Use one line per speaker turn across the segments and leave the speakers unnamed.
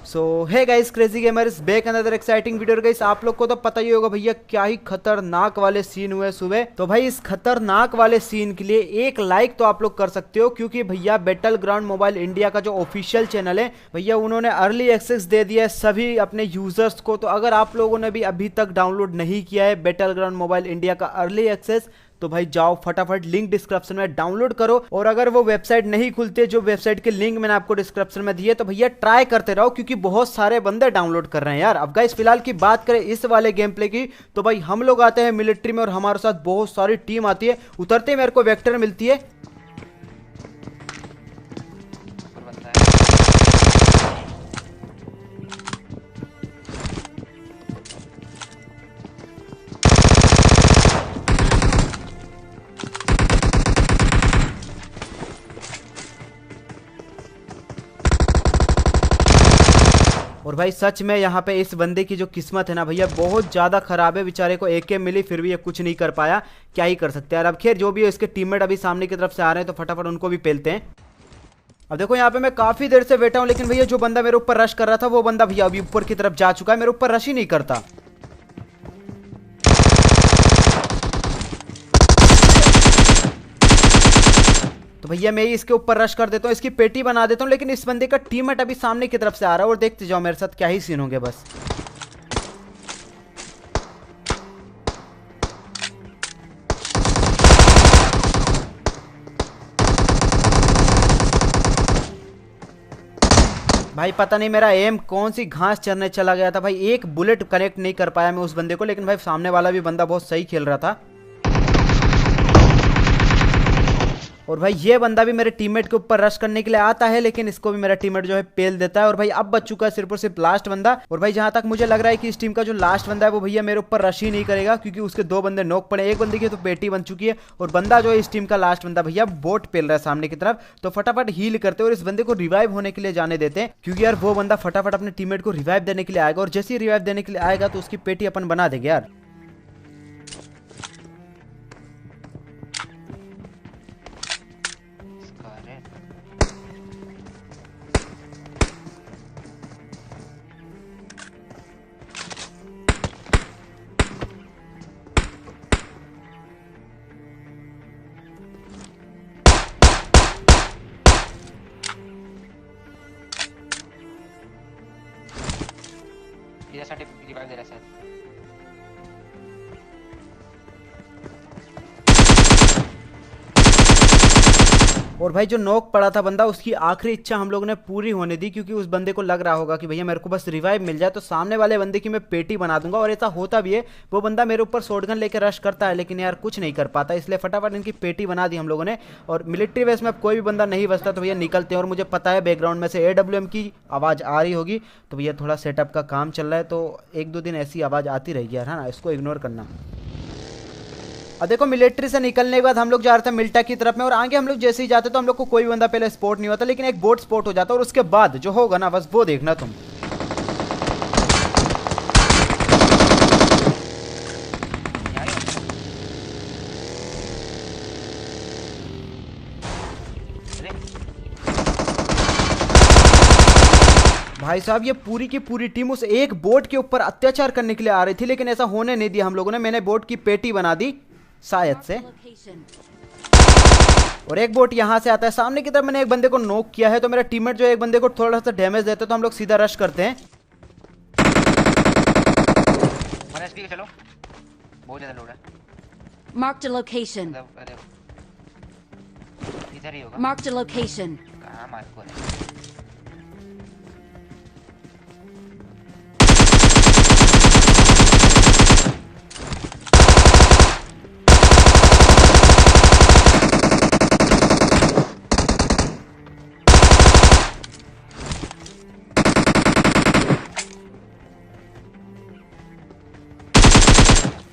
So hey guys, crazy gamer is back another exciting video. Guys आप लोग को तो पता ही होगा भैया क्या ही खतरनाक वाले सीन हुए सुबह। तो भाई इस खतरनाक वाले सीन के लिए एक लाइक तो आप लोग कर सकते हो, क्योंकि भैया बैटल ग्राउंड मोबाइल इंडिया का जो ऑफिशियल चैनल है भैया उन्होंने अर्ली एक्सेस दे दिया है सभी अपने यूजर्स को। तो अगर आप लोगों ने भी अभी तक डाउनलोड नहीं किया है बैटल ग्राउंड मोबाइल इंडिया का अर्ली एक्सेस, तो भाई जाओ फटाफट, लिंक डिस्क्रिप्शन में डाउनलोड करो। और अगर वो वेबसाइट नहीं खुलती जो वेबसाइट के लिंक मैंने आपको डिस्क्रिप्शन में दी है, तो भैया ट्राई करते रहो, क्योंकि बहुत सारे बंदे डाउनलोड कर रहे हैं यार। अब गाइस फिलहाल की बात करें इस वाले गेम प्ले की, तो भाई हम लोग आते हैं मिलिट्री में और हमारे साथ बहुत सारी टीम आती है। उतरते ही मेरे को वेक्टर मिलती है। और भाई सच में यहाँ पे इस बंदे की जो किस्मत है ना भैया बहुत ज़्यादा खराब है। बेचारे को AK मिली फिर भी ये कुछ नहीं कर पाया, क्या ही कर सकते हैं यार। अब खैर जो भी है, इसके टीममेट अभी सामने की तरफ से आ रहे हैं, तो फटाफट उनको भी पेलते हैं। अब देखो यहाँ पे मैं काफ़ी देर से बैठा हूँ, लेकिन भैया जो बंदा मेरे ऊपर रश कर रहा था वो बंदा भैया अभी ऊपर की तरफ जा चुका है, मेरे ऊपर रश ही नहीं करता। तो भैया मैं ही इसके ऊपर रश कर देता हूँ, इसकी पेटी बना देता हूँ, लेकिन इस बंदे का टीममेट अभी सामने की तरफ से आ रहा है और देखते जाओ मेरे साथ क्या ही सीन होंगे बस। भाई पता नहीं मेरा एम कौन सी घास चरने चला गया था भाई, एक बुलेट कनेक्ट नहीं कर पाया मैं उस बंदे को। लेकिन भाई सामने वाला भी बंदा बहुत सही खेल रहा था। और भाई ये बंदा भी मेरे टीममेट के ऊपर रश करने के लिए आता है, लेकिन इसको भी मेरा टीममेट जो है पेल देता है। और भाई अब बच चुका है सिर्फ और सिर्फ लास्ट बंदा। और भाई जहां तक मुझे लग रहा है कि इस टीम का जो लास्ट बंदा है वो भैया मेरे ऊपर रश ही नहीं करेगा, क्योंकि उसके दो बंदे नॉक पड़े, एक बंदे की तो पेटी बन चुकी है। और बंदा जो है इस टीम का लास्ट बंदा भैया बोट पेल रहा है सामने की तरफ। तो फटाफट हील करते हैं और इस बंदे को रिवाइव होने के लिए जाने देते हैं, क्योंकि यार वो बंदा फटाफट अपने टीममेट को रिवाइव देने के लिए आएगा। और जैसे ही रिवाइव देने के लिए आएगा तो उसकी पेटी अपन बना देंगे यार।
यासाठी रिवाइव दे रहा है शायद।
और भाई जो नॉक पड़ा था बंदा, उसकी आखिरी इच्छा हम लोगों ने पूरी होने दी, क्योंकि उस बंदे को लग रहा होगा कि भैया मेरे को बस रिवाइव मिल जाए तो सामने वाले बंदे की मैं पेटी बना दूंगा। और ऐसा होता भी है, वो बंदा मेरे ऊपर शॉटगन लेकर रश करता है, लेकिन यार कुछ नहीं कर पाता, इसलिए फटाफट इनकी पेटी बना दी हम लोगों ने। और मिलिट्री बेस में अब कोई भी बंदा नहीं बचता, तो भैया निकलते हैं। और मुझे पता है बैकग्राउंड में से AWM की आवाज़ आ रही होगी, तो भैया थोड़ा सेटअप का काम चल रहा है, तो एक दो दिन ऐसी आवाज़ आती रहेगी यार, है ना, इसको इग्नोर करना। अब देखो मिलिट्री से निकलने के बाद हम लोग जा रहे थे मिल्टा की तरफ में, और आगे हम लोग जैसे ही जाते तो हम लोग को कोई भी बंदा पहले स्पॉट नहीं होता, लेकिन एक बोट स्पॉट हो जाता, और उसके बाद जो होगा ना बस वो देखना तुम। भाई साहब ये पूरी की पूरी टीम उस एक बोट के ऊपर अत्याचार करने के लिए आ रही थी, लेकिन ऐसा होने नहीं दिया हम लोगों ने। मैंने बोट की पेटी बना दी शायद से। और एक बोट यहाँ से आता है सामने की तरफ, मैंने एक बंदे को नॉक किया है, तो मेरा टीममेट जो एक बंदे को थोड़ा सा डैमेज देता है, तो हम लोग सीधा रश करते हैं।
चलो बहुत ज्यादा लोड है।
Marked a location.
इधर ही होगा।
Marked a location.
कहाँ मार्क हो रहा है?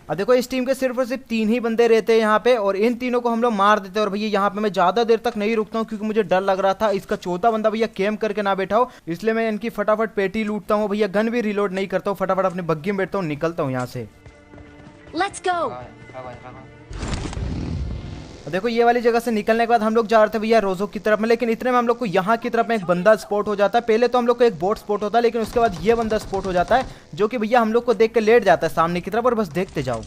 अब देखो इस टीम के सिर्फ और सिर्फ 3 ही बंदे रहते हैं यहाँ पे, और इन तीनों को हम लोग मार देते हैं। और भैया यहाँ पे मैं ज़्यादा देर तक नहीं रुकता हूँ, क्योंकि मुझे डर लग रहा था इसका चौथा बंदा भैया कैम्प करके ना बैठा हो, इसलिए मैं इनकी फटाफट पेटी लूटता हूँ भैया, गन भी रिलोड नहीं करता हूँ, फटाफट अपनी बग्गी में बैठता हूँ, निकलता हूँ यहाँ से।
Let's go.
देखो ये वाली जगह से निकलने के बाद हम लोग जा रहे थे भैया रोजो की तरफ में, लेकिन इतने में हम लोग को यहाँ की तरफ में एक बंदा स्पॉट हो जाता है। पहले तो हम लोग को एक बोट स्पॉट होता है, लेकिन उसके बाद ये बंदा स्पॉट हो जाता है जो कि भैया हम लोग को देख के लेट जाता है सामने की तरफ, और बस देखते जाओ।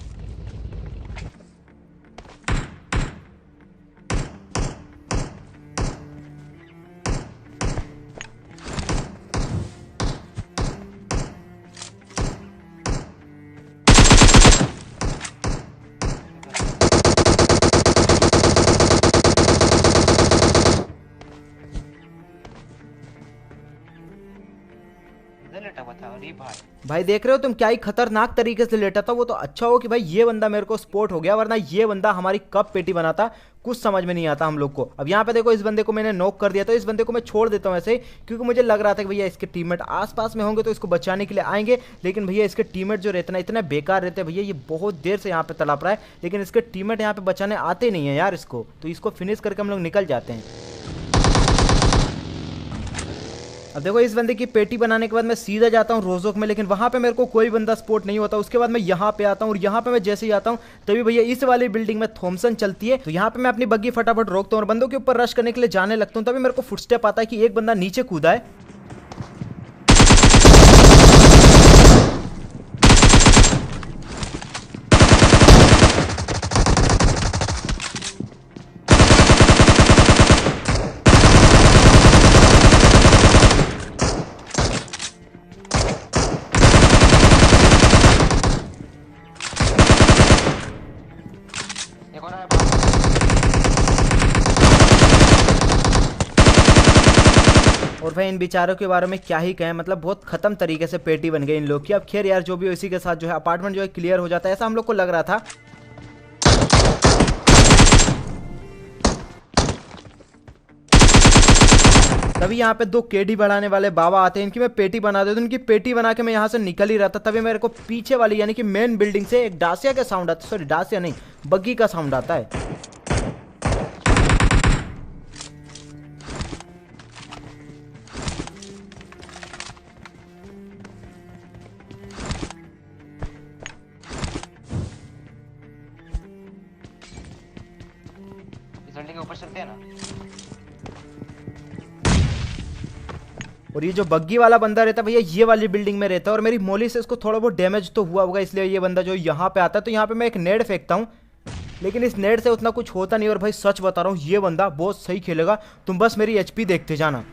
लेटा हुआ था। अरे
भाई देख रहे हो तुम क्या ही खतरनाक तरीके से लेटा था वो। तो अच्छा हो कि भाई ये बंदा मेरे को स्पॉट हो गया, वरना ये बंदा हमारी कब पेटी बनाता कुछ समझ में नहीं आता हम लोग को। अब यहाँ पे देखो इस बंदे को मैंने नॉक कर दिया, तो इस बंदे को मैं छोड़ देता हूँ ऐसे, क्योंकि मुझे लग रहा था कि भैया इसके टीममेट आसपास में होंगे तो इसको बचाने के लिए आएंगे, लेकिन भैया इसके टीममेट जो रहते ना इतने बेकार रहते हैं भैया। ये बहुत देर से यहाँ पे तड़प रहा है, लेकिन इसके टीममेट यहाँ पे बचाने आते नहीं है यार इसको, तो इसको फिनिश करके हम लोग निकल जाते हैं। अब देखो इस बंदे की पेटी बनाने के बाद मैं सीधा जाता हूँ रोजोक में, लेकिन वहां पे मेरे को कोई बंदा स्पॉट नहीं होता। उसके बाद मैं यहाँ पे आता हूँ, और यहाँ पे मैं जैसे ही आता हूँ तभी भैया इस वाली बिल्डिंग में थॉमसन चलती है। तो यहाँ पे मैं अपनी बग्गी फटाफट रोकता हूँ और बंदों के ऊपर रश करने के लिए जाने लगता हूँ। तभी मेरे को फुटस्टेप आता है कि एक बंदा नीचे कूदा है।
एक और है।
और भाई इन बेचारों के बारे में क्या ही कहें, मतलब बहुत खत्म तरीके से पेटी बन गई इन लोग की। अब खैर यार जो भी हो, इसी के साथ जो है अपार्टमेंट जो है क्लियर हो जाता है, ऐसा हम लोग को लग रहा था। तभी यहाँ पे दो केडी बढ़ाने वाले बाबा आते हैं, इनकी मैं पेटी बना देता हूँ। इनकी पेटी बना के मैं यहाँ से निकल ही रहा था, तभी मेरे को पीछे वाली यानी कि मेन बिल्डिंग से एक डासिया का साउंड आता है, सॉरी डासिया नहीं बग्गी का साउंड आता है।
इस बिल्डिंग के ऊपर चलते हैं ना।
और ये जो बग्गी वाला बंदा रहता है भैया ये वाली बिल्डिंग में रहता है, और मेरी मोली से इसको थोड़ा बहुत डैमेज तो हुआ होगा, इसलिए ये बंदा जो यहाँ पे आता है। तो यहाँ पे मैं एक नेड फेंकता हूँ, लेकिन इस नेड से उतना कुछ होता नहीं। और भाई सच बता रहा हूँ ये बंदा बहुत सही खेलेगा, तुम बस मेरी एचपी देखते जाना।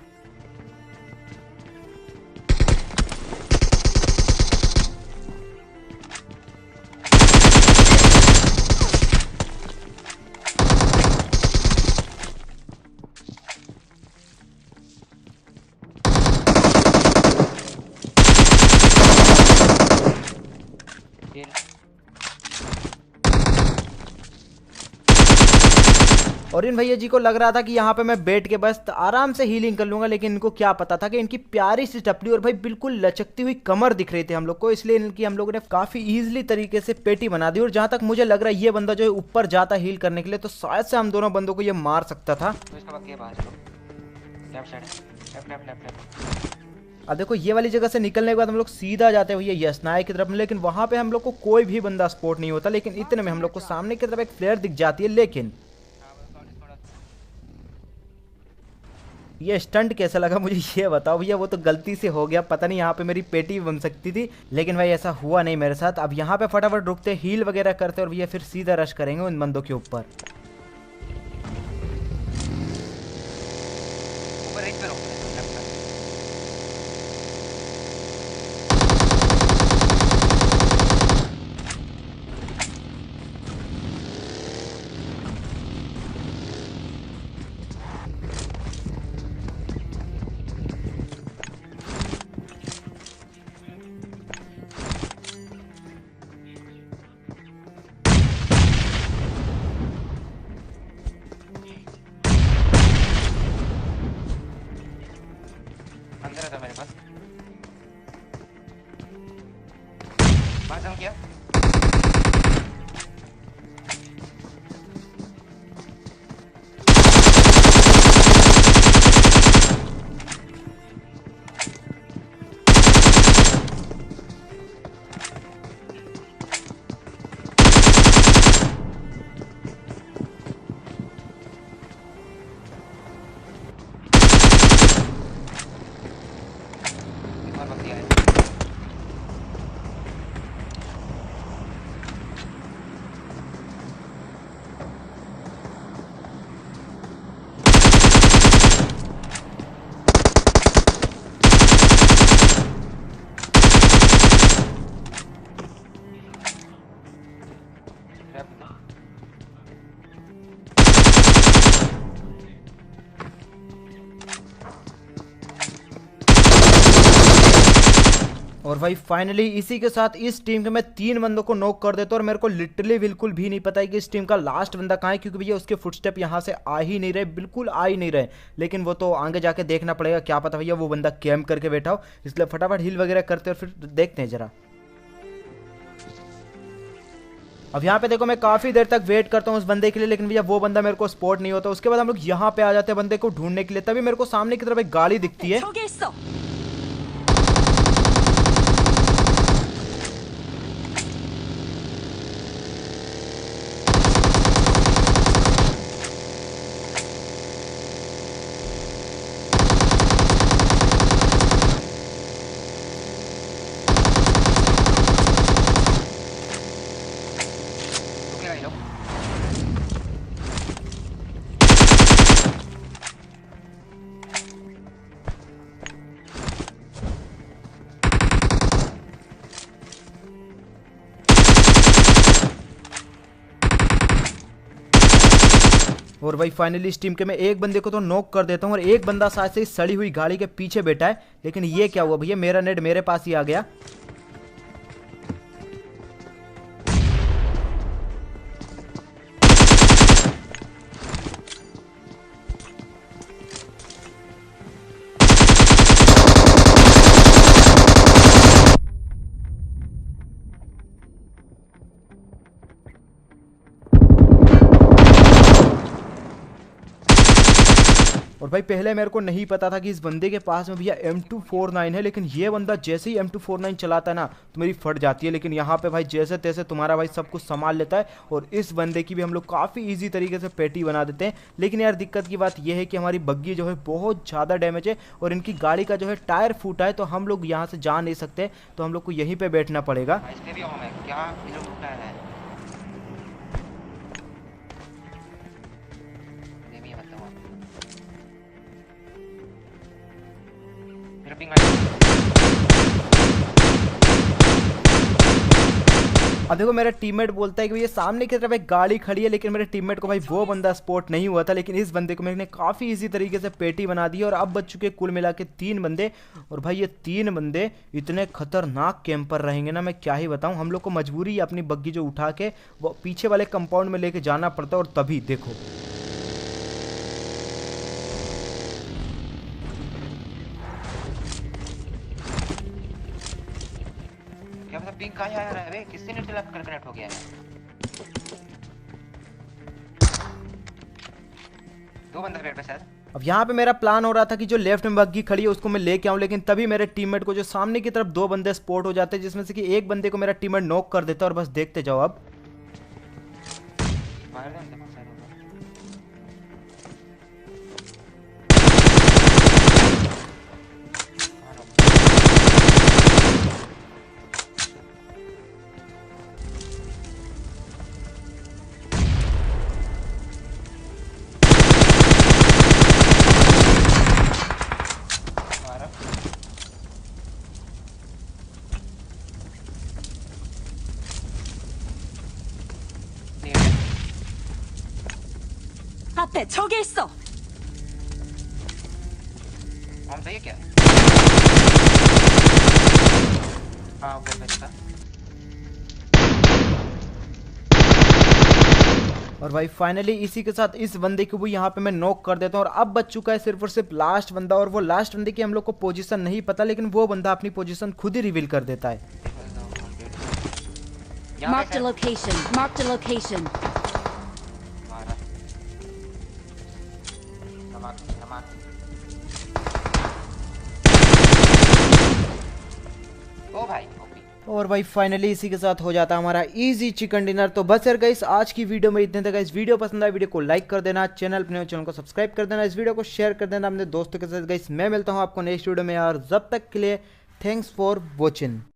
और इन भैया जी को लग रहा था कि यहाँ पे मैं बैठ के बस आराम से हीलिंग कर लूंगा, लेकिन इनको क्या पता था कि इनकी प्यारी सी टपली और भाई बिल्कुल लचकती हुई कमर दिख रही थी हम लोग को, इसलिए इनकी हम लोगों ने काफी इजीली तरीके से पेटी बना दी। और जहां तक मुझे लग रहा है ये बंदा जो है ऊपर जाता हील करने के लिए, तो शायद से हम दोनों बंदों को ये मार सकता था।
तो इसका बाकी है बाहर चलो। Left side, left left left left.
अब देखो ये वाली जगह से निकलने के बाद हम लोग सीधा जाते हैं भैया यशनाय की तरफ में, लेकिन वहां पे हम लोग को कोई भी बंदा स्पॉट नहीं होता। लेकिन इतने में हम लोग को सामने की तरफ एक फ्लेयर दिख जाती है, लेकिन ये स्टंट कैसा लगा मुझे ये बताओ भैया। वो तो गलती से हो गया, पता नहीं यहाँ पे मेरी पेटी बन सकती थी, लेकिन भाई ऐसा हुआ नहीं मेरे साथ। अब यहाँ पे फटाफट रुकते हील वगैरह करते और भैया फिर सीधा रश करेंगे उन बंदों के ऊपर।
ऊपर एक पे रोक लेफ्ट साइड। अंदर है था मेरे पास। बाहर जंप किया।
और भाई फाइनली इसी के साथ इस टीम के मैं 3 बंदों को नॉक कर देता हूँ और मेरे को लिटरली बिल्कुल भी नहीं पता है कि इस टीम का लास्ट बंदा कहाँ है, क्योंकि भैया उसके फुटस्टेप यहाँ से आ ही नहीं रहे, बिल्कुल आ ही नहीं रहे। लेकिन वो तो आगे जाके देखना पड़ेगा, क्या पता भैया वो बंदा कैम्प करके बैठा हो, इसलिए फटाफट हील वगैरह करते और फिर देखते हैं जरा। अब यहाँ पे देखो मैं काफी देर तक वेट करता हूँ उस बंदे के लिए, लेकिन भैया वो बंदा मेरे को स्पॉट नहीं होता। उसके बाद हम लोग यहाँ पे आ जाते हैं बंदे को ढूंढने के लिए, तभी मेरे को सामने की तरफ एक गाड़ी दिखती है।
저기 있어.
रुकेगा ये लोग।
और भाई फाइनली इस टीम के मैं एक बंदे को तो नॉक कर देता हूँ और एक बंदा शायद से इस सड़ी हुई गाड़ी के पीछे बैठा है। लेकिन ये क्या हुआ भैया, मेरा नेट मेरे पास ही आ गया। और भाई पहले मेरे को नहीं पता था कि इस बंदे के पास में भैया M249 है, लेकिन ये बंदा जैसे ही M249 चलाता है ना तो मेरी फट जाती है। लेकिन यहाँ पे भाई जैसे तैसे तुम्हारा भाई सब कुछ संभाल लेता है और इस बंदे की भी हम लोग काफ़ी इजी तरीके से पेटी बना देते हैं। लेकिन यार दिक्कत की बात ये है कि हमारी बग्गी जो है बहुत ज़्यादा डैमेज है और इनकी गाड़ी का जो है टायर फूटा है, तो हम लोग यहाँ से जा नहीं सकते, तो हम लोग को यहीं पर बैठना पड़ेगा।
इस पे भी होम है क्या? ये लोग टूटा है। ये भी मतलब मेरा पिंग आई।
अब देखो मेरा टीममेट बोलता है कि ये सामने की तरफ एक गाड़ी खड़ी है, लेकिन मेरे टीममेट को भाई वो बंदा स्पॉट नहीं हुआ था। लेकिन इस बंदे को मैंने काफ़ी इजी तरीके से पेटी बना दी और अब बच चुके कुल मिला के 3 बंदे। और भाई ये 3 बंदे इतने खतरनाक कैंपर रहेंगे ना, मैं क्या ही बताऊं। हम लोग को मजबूरी है अपनी बग्गी जो उठा के वो पीछे वाले कंपाउंड में लेके जाना पड़ता है। और तभी देखो
क्या मतलब पिंग कहाँ आ रहा है बे? किससे नेट लग कर कनेक्ट हो गया है? 2 बंदे पेड़ पे सर।
अब यहाँ पे मेरा प्लान हो रहा था कि जो लेफ्ट में बग्गी खड़ी है उसको मैं लेके आऊं, लेकिन तभी मेरे टीममेट को जो सामने की तरफ 2 बंदे स्पॉट हो जाते हैं, जिसमें से कि एक बंदे को मेरा टीममेट नॉक कर देता है। और बस देखते जाओ अब
मार दे देखो सर होगा। मारा। नहीं है।
앞에 저기 있어.
हम सही है क्या? हाँ ओके बेटा।
और भाई फाइनली इसी के साथ इस बंदे को भी यहाँ पे मैं नॉक कर देता हूँ। और अब बच चुका है सिर्फ और सिर्फ लास्ट बंदा, और वो लास्ट बंदे की हम लोग को पोजीशन नहीं पता, लेकिन वो बंदा अपनी पोजीशन खुद ही रिवील कर देता है।
Marked a location. Marked a location.
मारा। नमक नमक। ओ भाई ओपी।
और भाई फाइनली इसी के साथ हो जाता है हमारा इजी चिकन डिनर। तो बस यार गाइस आज की वीडियो में इतने तक। इस वीडियो पसंद आए वीडियो को लाइक कर देना, चैनल को सब्सक्राइब कर देना, इस वीडियो को शेयर कर देना अपने दोस्तों के साथ। गाइस मैं मिलता हूँ आपको नेक्स्ट वीडियो में यार, जब तक के लिए थैंक्स फॉर वॉचिंग।